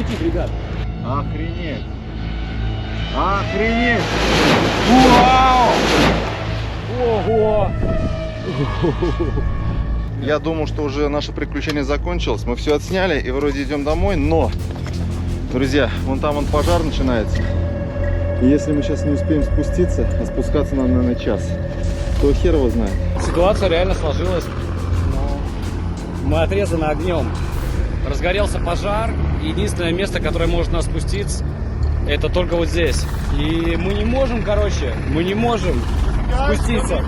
летит, ребят. Охренеть! Охренеть! Вау! Ого! Я думал, что уже наше приключение закончилось. Мы все отсняли и вроде идем домой, но, друзья, вон там пожар начинается. И если мы сейчас не успеем спуститься, а спускаться нам, наверное, час, то хер его знает. Ситуация реально сложилась. Мы отрезаны огнем. Разгорелся пожар. Единственное место, которое может нас спуститься, это только вот здесь. И мы не можем, мы не можем спуститься.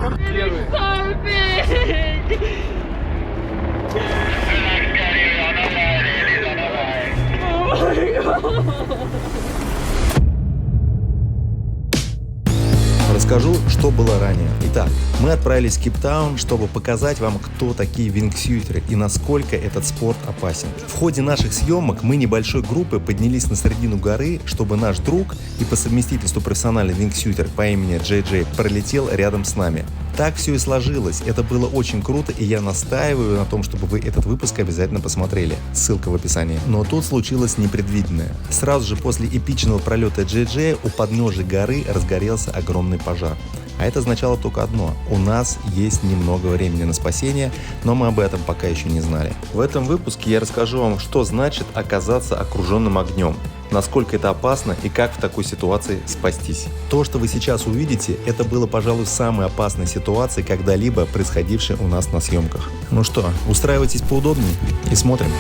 Расскажу, что было ранее. Итак, мы отправились в Кейптаун, чтобы показать вам, кто такие вингсьютеры и насколько этот спорт опасен. В ходе наших съемок мы небольшой группой поднялись на середину горы, чтобы наш друг и по совместительству профессиональный вингсьютер по имени Джей Джей пролетел рядом с нами. Так все и сложилось. Это было очень круто, и я настаиваю на том, чтобы вы этот выпуск обязательно посмотрели. Ссылка в описании. Но тут случилось непредвиденное. Сразу же после эпичного пролета Джей Джея у подножия горы разгорелся огромный пожар. А это означало только одно. У нас есть немного времени на спасение, но мы об этом пока еще не знали. В этом выпуске я расскажу вам, что значит оказаться окруженным огнем, насколько это опасно и как в такой ситуации спастись. То, что вы сейчас увидите, это было, пожалуй, самой опасной ситуацией, когда-либо происходившей у нас на съемках. Ну что, устраивайтесь поудобнее и смотрим.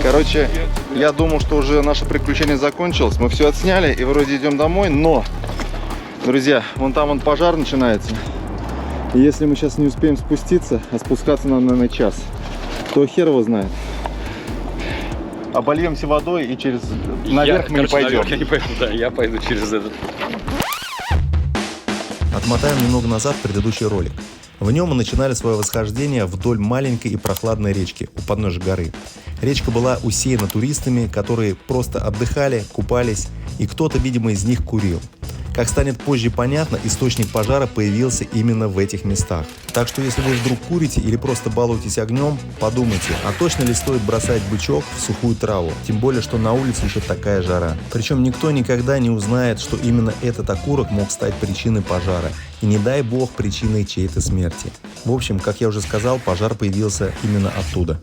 Короче, я думал, что уже наше приключение закончилось. Мы все отсняли и вроде идем домой, но, друзья, вон там пожар начинается. И если мы сейчас не успеем спуститься, а спускаться нам, наверное, час, то хер его знает. Обольемся водой и наверх мы не пойдем. Наверх я не пойду, да, я пойду через этот. Отмотаем немного назад предыдущий ролик. В нем мы начинали свое восхождение вдоль маленькой и прохладной речки у подножия горы. Речка была усеяна туристами, которые просто отдыхали, купались, и кто-то, видимо, из них курил. Как станет позже понятно, источник пожара появился именно в этих местах. Так что если вы вдруг курите или просто балуетесь огнем, подумайте, а точно ли стоит бросать бычок в сухую траву? Тем более, что на улице еще такая жара. Причем никто никогда не узнает, что именно этот окурок мог стать причиной пожара. И не дай бог причиной чьей-то смерти. В общем, как я уже сказал, пожар появился именно оттуда.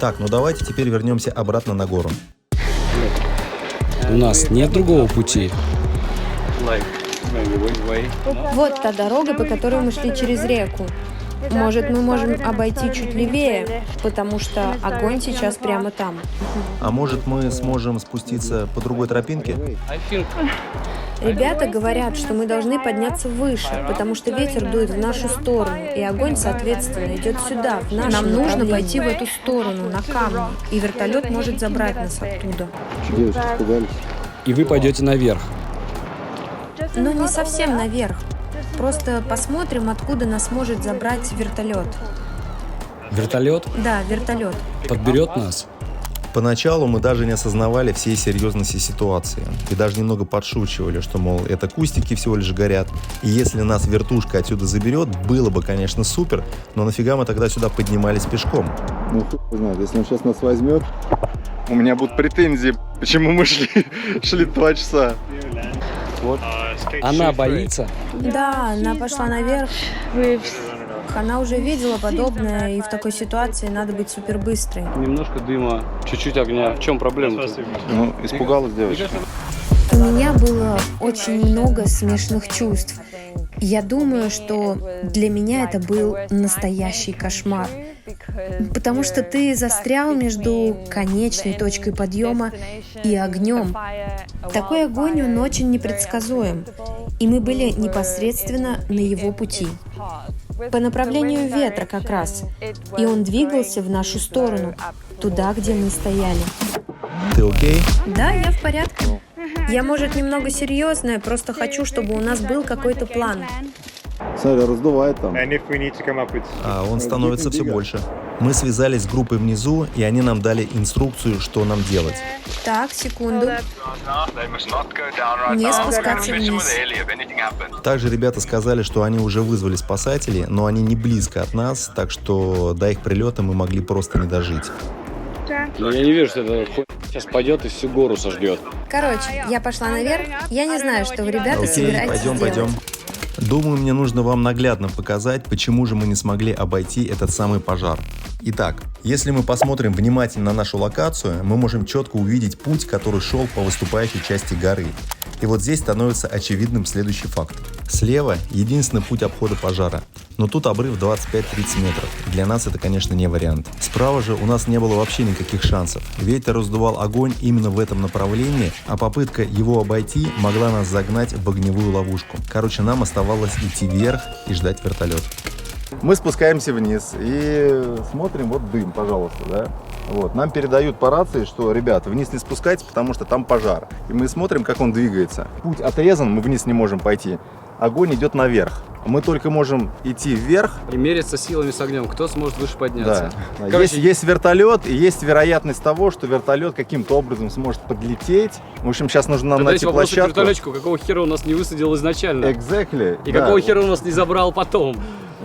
Так, ну давайте теперь вернемся обратно на гору. У нас нет другого пути. Вот та дорога, по которой мы шли через реку. Может, мы можем обойти чуть левее, потому что огонь сейчас прямо там. А может, мы сможем спуститься по другой тропинке? Ребята говорят, что мы должны подняться выше, потому что ветер дует в нашу сторону, и огонь, соответственно, идет сюда, в наше Нам нужно пойти в эту сторону, на камни, и вертолет может забрать нас оттуда. Девушки испугались. И вы пойдете наверх. Но не совсем наверх. Просто посмотрим, откуда нас может забрать вертолет. Вертолет Да, вертолет. подберет нас. Поначалу мы даже не осознавали всей серьезности ситуации. И даже немного подшучивали, что, мол, это кустики всего лишь горят. И если нас вертушка отсюда заберет, было бы, конечно, супер, но нафига мы тогда сюда поднимались пешком? Ну, хуй знает, если он сейчас нас возьмет, у меня будут претензии, почему мы шли 2 часа. Вот. Она боится. Да, она пошла наверх. Она уже видела подобное, и в такой ситуации надо быть супер быстрой. Немножко дыма, чуть-чуть огня. В чем проблема? Ну, испугалась девочка. У меня было очень много смешанных чувств. Я думаю, что для меня это был настоящий кошмар. Потому что ты застрял между конечной точкой подъема и огнем. Такой огонь, он очень непредсказуем. И мы были непосредственно на его пути. По направлению ветра как раз. И он двигался в нашу сторону, туда, где мы стояли. Ты окей? Да, я в порядке. Я, может, немного серьезная, просто хочу, чтобы у нас был какой-то план. Смотри, раздувает там. А он становится все больше. Мы связались с группой внизу, и они нам дали инструкцию, что нам делать. Так, секунду. Не спускаться вниз. Также ребята сказали, что они уже вызвали спасателей, но они не близко от нас, так что до их прилета мы могли просто не дожить. Но я не вижу, что это хуй сейчас пойдет и всю гору сожгет. Короче, я пошла наверх. Я не знаю, что вы, ребята, Окей, собираетесь пойдем. делать. Думаю, мне нужно вам наглядно показать, почему же мы не смогли обойти этот самый пожар. Итак, если мы посмотрим внимательно на нашу локацию, мы можем четко увидеть путь, который шел по выступающей части горы. И вот здесь становится очевидным следующий факт. Слева единственный путь обхода пожара, но тут обрыв 25-30 метров. Для нас это, конечно, не вариант. Справа же у нас не было вообще никаких шансов. Ветер раздувал огонь именно в этом направлении, а попытка его обойти могла нас загнать в огневую ловушку. Короче, нам оставалось идти вверх и ждать вертолет. Мы спускаемся вниз и смотрим, вот дым, пожалуйста, да. Вот. Нам передают по рации, что, ребят, вниз не спускайтесь, потому что там пожар. И мы смотрим, как он двигается. Путь отрезан, мы вниз не можем пойти. Огонь идет наверх. Мы только можем идти вверх. И мериться силами с огнем. Кто сможет выше подняться? Да. Короче, Есть вертолет, и есть вероятность того, что вертолет каким-то образом сможет подлететь. В общем, сейчас нужно нам найти площадку. Вертолетчику, какого хера он нас не высадил изначально? Exactly. И да. какого хера он нас не забрал потом?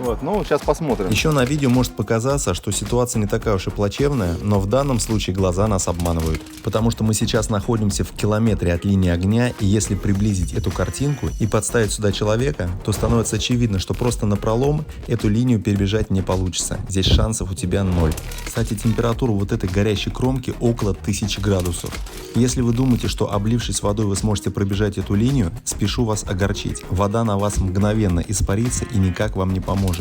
Вот, ну, сейчас посмотрим. Еще на видео может показаться, что ситуация не такая уж и плачевная, но в данном случае глаза нас обманывают. Потому что мы сейчас находимся в километре от линии огня, и если приблизить эту картинку и подставить сюда человека, то становится очевидно, что просто напролом эту линию перебежать не получится. Здесь шансов у тебя 0. Кстати, температура вот этой горящей кромки около 1000 градусов. Если вы думаете, что облившись водой вы сможете пробежать эту линию, спешу вас огорчить. Вода на вас мгновенно испарится и никак вам не поможет.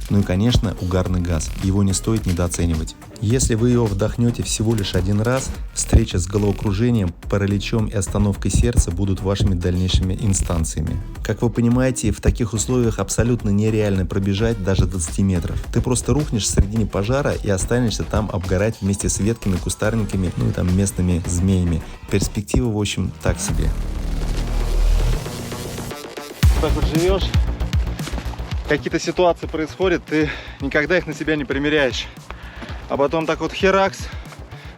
Ну и, конечно, угарный газ. Его не стоит недооценивать. Если вы его вдохнете всего лишь один раз, встреча с головокружением, параличом и остановкой сердца будут вашими дальнейшими инстанциями. Как вы понимаете, в таких условиях абсолютно нереально пробежать даже 20 метров. Ты просто рухнешь в середине пожара и останешься там обгорать вместе с ветками, кустарниками, ну и там местными змеями. Перспектива, в общем, так себе. Так вот живешь, какие-то ситуации происходят, ты никогда их на себя не примеряешь. А потом так вот херакс,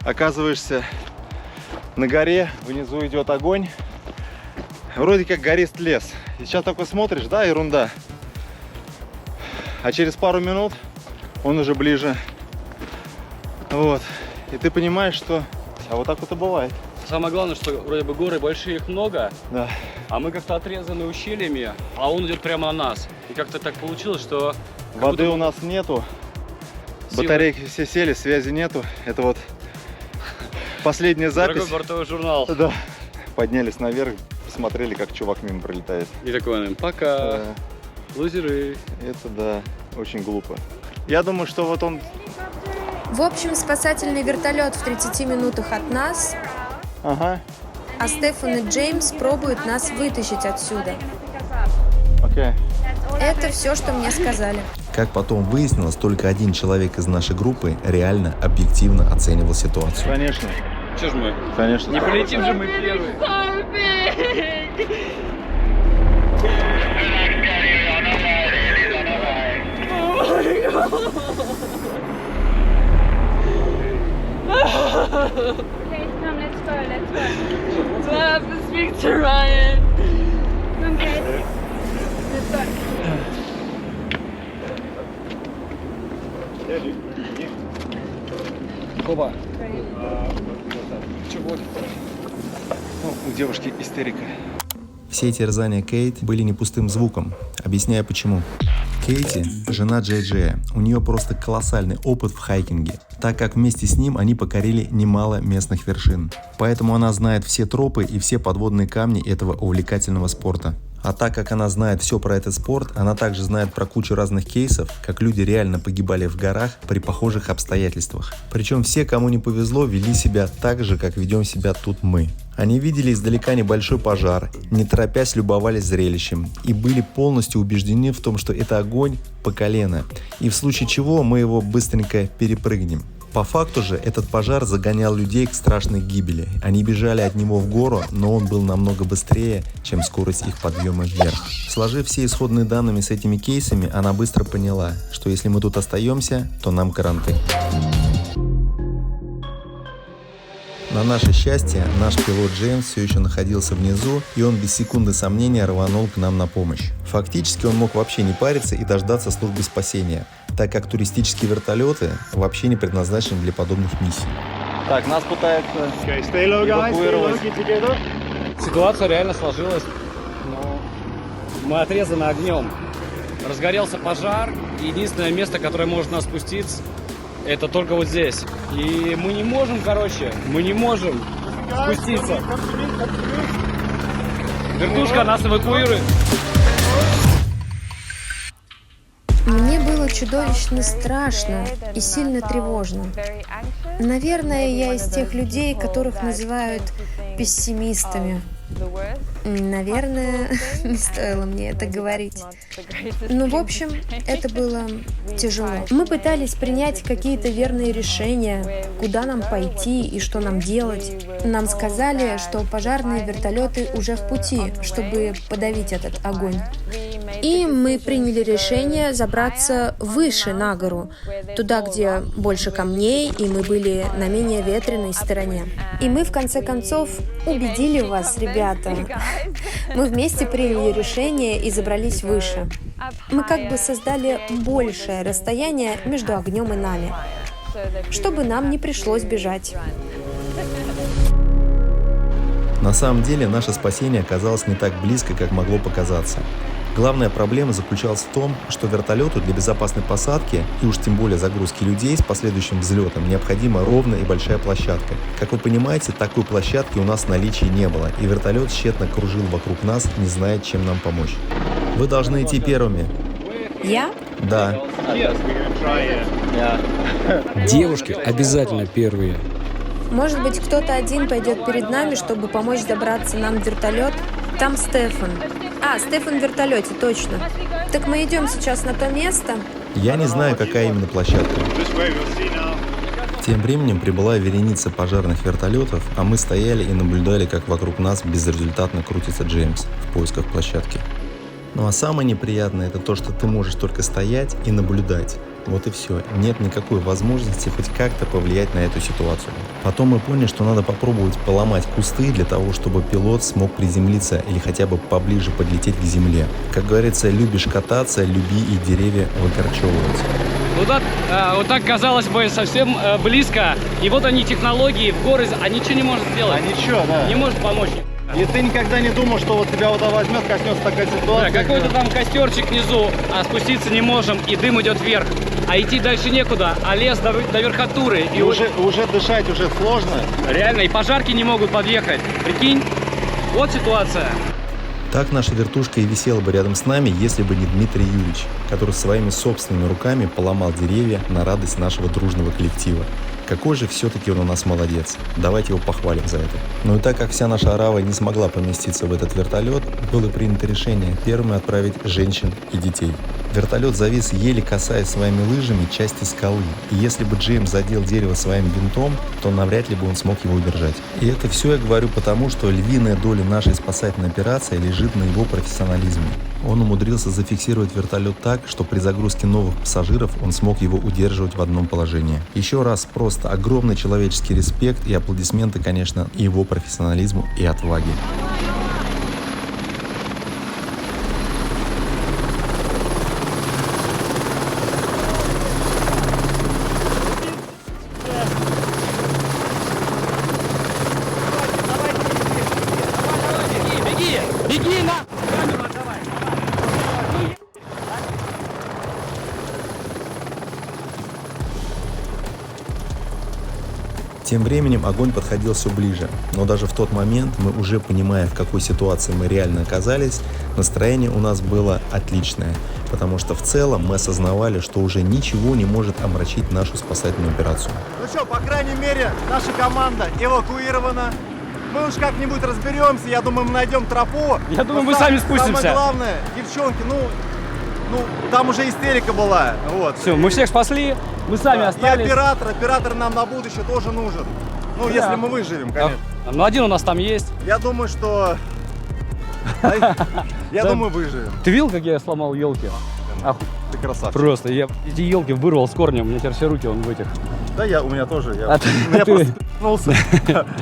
оказываешься на горе, внизу идет огонь. Вроде как горист лес. И сейчас такой смотришь, да, ерунда. А через пару минут он уже ближе. Вот. И ты понимаешь, что... А вот так вот и бывает. Самое главное, что вроде бы горы большие, их много, Да. а мы как-то отрезаны ущельями, а он идет прямо на нас. И как-то так получилось, что... Воды у нас нету. Силы. Батарейки все сели, связи нету. Это вот последняя запись. Дорогой бортовой журнал. Да. Поднялись наверх, посмотрели, как чувак мимо пролетает. И такой, пока, лузеры. Это да, очень глупо. Я думаю, что вот он... В общем, спасательный вертолет в 30 минутах от нас, Ага, а Стефан и Джеймс пробуют нас вытащить отсюда. окей. Это все, что мне сказали. Как потом выяснилось, только один человек из нашей группы реально объективно оценивал ситуацию. Конечно, Че ж мы? конечно. Не полетим же мы первые. Okay, come, let's go. Do I have to speak to Ryan? Okay. Let's go. Опа. Чего? Ну, у девушки истерика. Все терзания Кейт были не пустым звуком. Объясняю почему. Кейти – жена Джей Джея. У нее просто колоссальный опыт в хайкинге, так как вместе с ним они покорили немало местных вершин. Поэтому она знает все тропы и все подводные камни этого увлекательного спорта. А так как она знает все про этот спорт, она также знает про кучу разных кейсов, как люди реально погибали в горах при похожих обстоятельствах. Причем все, кому не повезло, вели себя так же, как ведем себя тут мы. Они видели издалека небольшой пожар, не торопясь любовались зрелищем и были полностью убеждены в том, что это огонь по колено, и в случае чего мы его быстренько перепрыгнем. По факту же этот пожар загонял людей к страшной гибели. Они бежали от него в гору, но он был намного быстрее, чем скорость их подъема вверх. Сложив все исходные данные с этими кейсами, она быстро поняла, что если мы тут остаемся, то нам каранты. На наше счастье, наш пилот Джеймс все еще находился внизу, и он без секунды сомнения рванул к нам на помощь. Фактически он мог вообще не париться и дождаться службы спасения, так как туристические вертолеты вообще не предназначены для подобных миссий. Так, нас пытаются эвакуировать. Ситуация реально сложилась. Но мы отрезаны огнем. Разгорелся пожар. И единственное место, которое может нас спуститься, это только вот здесь. И мы не можем, спуститься. Вертушка нас эвакуирует. Мне было чудовищно страшно и сильно тревожно. Наверное, я из тех людей, которых называют пессимистами. Наверное, не стоило мне это говорить. Но, в общем, это было тяжело. Мы пытались принять какие-то верные решения, куда нам пойти и что нам делать. Нам сказали, что пожарные вертолеты уже в пути, чтобы подавить этот огонь. И мы приняли решение забраться выше на гору, туда, где больше камней, и мы были на менее ветреной стороне. И мы, в конце концов, убедили вас, ребята. Мы вместе приняли решение и забрались выше. Мы как бы создали большее расстояние между огнем и нами, чтобы нам не пришлось бежать. На самом деле, наше спасение оказалось не так близко, как могло показаться. Главная проблема заключалась в том, что вертолету для безопасной посадки и уж тем более загрузки людей с последующим взлетом необходима ровная и большая площадка. Как вы понимаете, такой площадки у нас в наличии не было, и вертолет тщетно кружил вокруг нас, не зная, чем нам помочь. Вы должны идти первыми. Я? Да. Девушки обязательно первые. Может быть, кто-то один пойдет перед нами, чтобы помочь добраться нам в вертолет? Там Стефан. Стефан в вертолете, точно. Так мы идем сейчас на то место? Я не знаю, какая именно площадка. Тем временем прибыла вереница пожарных вертолетов, а мы стояли и наблюдали, как вокруг нас безрезультатно крутится Джеймс в поисках площадки. Ну а самое неприятное — это то, что ты можешь только стоять и наблюдать. Вот и все. Нет никакой возможности хоть как-то повлиять на эту ситуацию. Потом мы поняли, что надо попробовать поломать кусты для того, чтобы пилот смог приземлиться или хотя бы поближе подлететь к земле. Как говорится, любишь кататься, люби и деревья выкорчевывать. Вот так казалось бы совсем близко. И вот они технологии в горы, а ничего не может сделать. Не может помочь. И ты никогда не думал, что вот тебя возьмет, коснется такая ситуация? Да, какой-то там костерчик внизу, а спуститься не можем, и дым идет вверх. А идти дальше некуда, а лес до верхотуры. И уже дышать уже сложно. Реально, и пожарки не могут подъехать. Прикинь, вот ситуация. Так наша вертушка и висела бы рядом с нами, если бы не Дмитрий Юрьевич, который своими собственными руками поломал деревья на радость нашего дружного коллектива. Какой же все-таки он у нас молодец. Давайте его похвалим за это. Ну и так как вся наша орава не смогла поместиться в этот вертолет, было принято решение первыми отправить женщин и детей. Вертолет завис, еле касаясь своими лыжами части скалы. И если бы Джеймс задел дерево своим винтом, то навряд ли бы он смог его удержать. И это все я говорю потому, что львиная доля нашей спасательной операции лежит на его профессионализме. Он умудрился зафиксировать вертолет так, что при загрузке новых пассажиров он смог его удерживать в одном положении. Еще раз просто огромный человеческий респект и аплодисменты, конечно, и его профессионализму и отваге. Беги на! Тем временем огонь подходил все ближе, но даже в тот момент мы уже понимая, в какой ситуации мы реально оказались, настроение у нас было отличное, потому что в целом мы осознавали, что уже ничего не может омрачить нашу спасательную операцию. Ну что, по крайней мере, наша команда эвакуирована. Мы уж как-нибудь разберемся, я думаю, мы найдем тропу. Я думаю, мы сами спустимся. Самое главное, девчонки, там уже истерика была. Вот. Все, мы всех спасли. Мы сами Да. остались. И оператор нам на будущее тоже нужен. Ну, Да. если мы выживем, конечно. Ну, один у нас там есть. Я думаю, что... Я Да. думаю, выживем. Ты видел, как я сломал елки? Ты красавчик. Просто я эти елки вырвал с корнем, у меня теперь все руки вон в этих. Да, у меня тоже. А ты- Я ты- просто пнулся,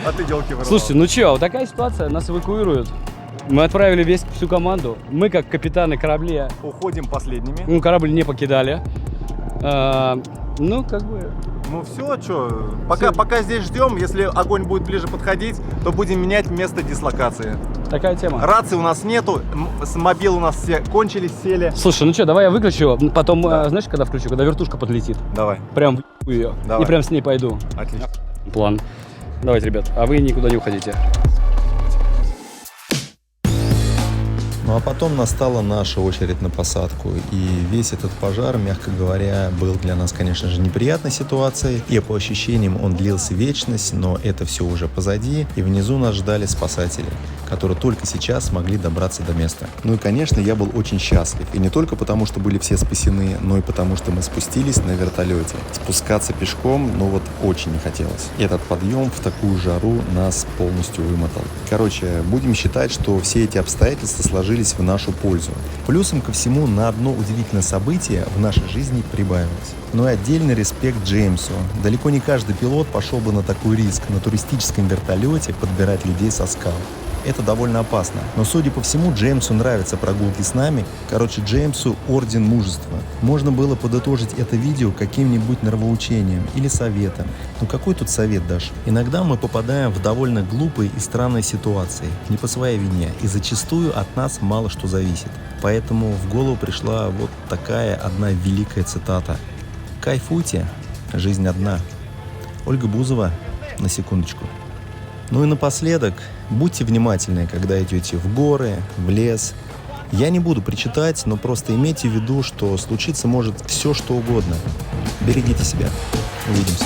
а ты делки вырвал. Слушайте, ну чё, вот такая ситуация, нас эвакуируют. Мы отправили всю команду. Мы, как капитаны корабля, Уходим последними. ну, корабль не покидали. Ну, как бы... Ну все, что, пока здесь ждем, если огонь будет ближе подходить, то будем менять место дислокации. Такая тема. Рации у нас нету, мобилы у нас все кончились, сели. Слушай, ну что, давай я выключу, потом, Да. знаешь, когда включу, когда вертушка подлетит, Давай, прям в ее, Давай. и прям с ней пойду. отлично. План. Давайте, ребят, а вы никуда не уходите. Ну а потом настала наша очередь на посадку, и весь этот пожар, мягко говоря, был для нас, конечно же, неприятной ситуацией, и по ощущениям он длился вечность, но это все уже позади, и внизу нас ждали спасатели, которые только сейчас смогли добраться до места. Ну и, конечно, я был очень счастлив, и не только потому, что были все спасены, но и потому, что мы спустились на вертолете. Спускаться пешком, ну вот очень не хотелось. Этот подъем в такую жару нас полностью вымотал. Короче, будем считать, что все эти обстоятельства сложились в нашу пользу. Плюсом ко всему, на одно удивительное событие в нашей жизни прибавилось. Ну и отдельный респект Джеймсу. Далеко не каждый пилот пошел бы на такой риск, на туристическом вертолете подбирать людей со скал. Это довольно опасно. Но, судя по всему, Джеймсу нравятся прогулки с нами. Короче, Джеймсу орден мужества. Можно было подытожить это видео каким-нибудь нравоучением или советом. Ну какой тут совет дашь? Иногда мы попадаем в довольно глупые и странные ситуации. Не по своей вине. И зачастую от нас мало что зависит. Поэтому в голову пришла вот такая одна великая цитата. «Кайфуйте, жизнь одна». Ольга Бузова, на секундочку. Ну и напоследок, будьте внимательны, когда идете в горы, в лес. Я не буду причитать, но просто имейте в виду, что случиться может все, что угодно. Берегите себя. Увидимся.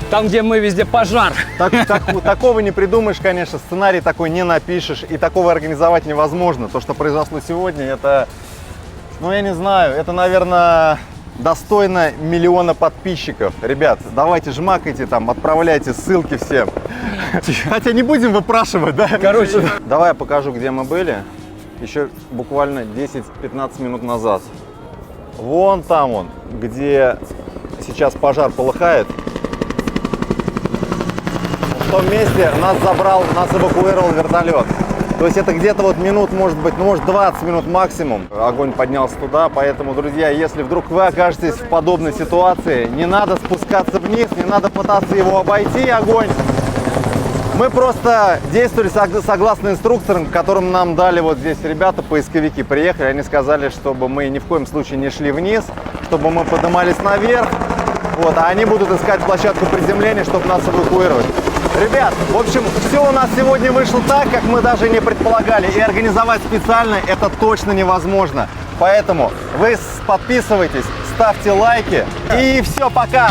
Там, где мы, везде пожар. Такого не придумаешь, конечно, сценарий такой не напишешь, и такого организовать невозможно. То, что произошло сегодня, это, ну я не знаю, это, наверное, достойно 1 миллиона подписчиков. Ребят, давайте жмакайте там, отправляйте ссылки всем. Хотя не будем выпрашивать, да? Короче. Давай я покажу, где мы были. Еще буквально 10-15 минут назад. Вон там он, где сейчас пожар полыхает. В том месте нас эвакуировал вертолет. То есть это где-то вот минут, может быть, ну может 20 минут максимум. Огонь поднялся туда, поэтому, друзья, если вдруг вы окажетесь в подобной ситуации, не надо спускаться вниз, не надо пытаться его обойти, огонь. Мы просто действовали согласно инструкторам, которым нам дали вот здесь ребята, поисковики приехали. Они сказали, чтобы мы ни в коем случае не шли вниз, чтобы мы поднимались наверх. Вот, а они будут искать площадку приземления, чтобы нас эвакуировать. Ребят, в общем, все у нас сегодня вышло так, как мы даже не предполагали. И организовать специально это точно невозможно. Поэтому вы подписывайтесь, ставьте лайки. И все, пока!